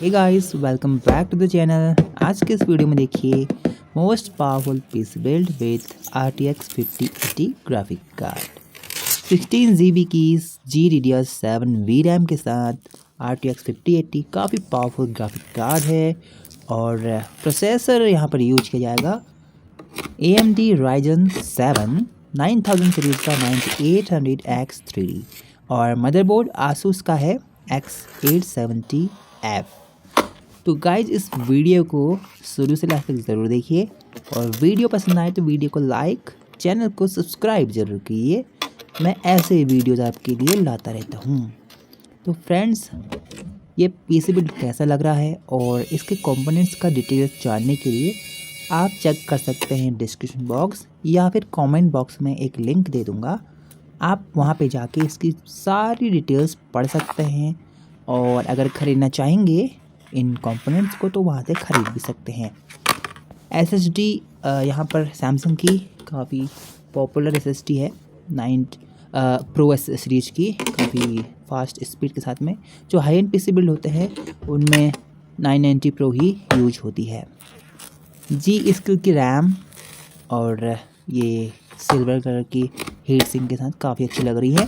Hey guys, welcome back to the channel. आज के इस वीडियो में देखिए most powerful PC build with RTX 5080 graphic card 16 GB की GDDR7 VRAM के साथ RTX 5080 काफ़ी पावरफुल ग्राफिक कार्ड है। और प्रोसेसर यहाँ पर यूज किया जाएगा AMD Ryzen 7 9000 सीरीज का 9800X3D और मदरबोर्ड आसूस का है X870F। तो गाइज इस वीडियो को शुरू से लास्ट तक ज़रूर देखिए और वीडियो पसंद आए तो वीडियो को लाइक, चैनल को सब्सक्राइब ज़रूर कीजिए। मैं ऐसे वीडियोज़ आपके लिए लाता रहता हूँ। तो फ्रेंड्स, ये पीसी बिल्ड कैसा लग रहा है और इसके कंपोनेंट्स का डिटेल्स जानने के लिए आप चेक कर सकते हैं डिस्क्रिप्शन बॉक्स या फिर कमेंट बॉक्स में एक लिंक दे दूँगा। आप वहाँ पे जाके इसकी सारी डिटेल्स पढ़ सकते हैं और अगर ख़रीदना चाहेंगे इन कंपोनेंट्स को तो वहाँ से ख़रीद भी सकते हैं। SSD यहाँ पर सैमसंग की काफ़ी पॉपुलर SSD है 9 प्रो सीरीज की, काफ़ी फास्ट स्पीड के साथ में। जो हाई एंड पीसी बिल्ड होते हैं उनमें 990 प्रो ही यूज होती है। जी स्किल की रैम और ये सिल्वर कलर की हीट सिंक के साथ काफ़ी अच्छी लग रही है।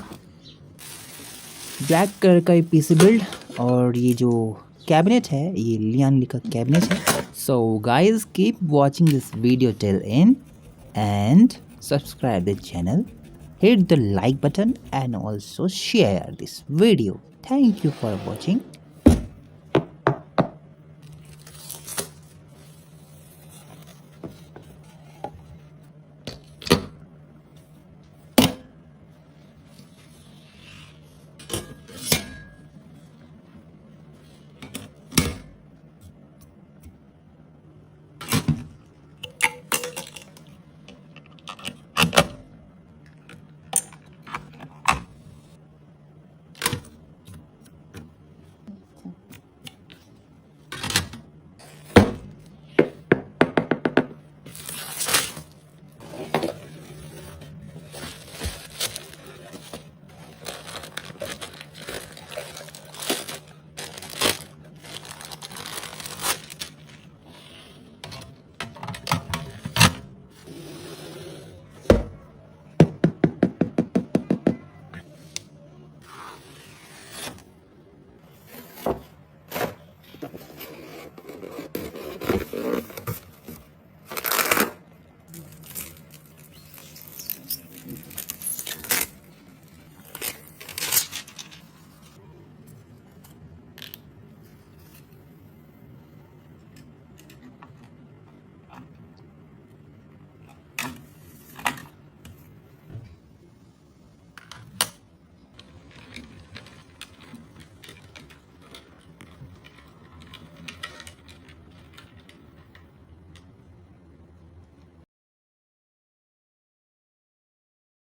ब्लैक कलर का पीसी बिल्ड और ये जो कैबिनेट है ये लियान ली का कैबिनेट है। So guys keep watching this video till and and subscribe the channel, hit the like button and also share this video. Thank you for watching.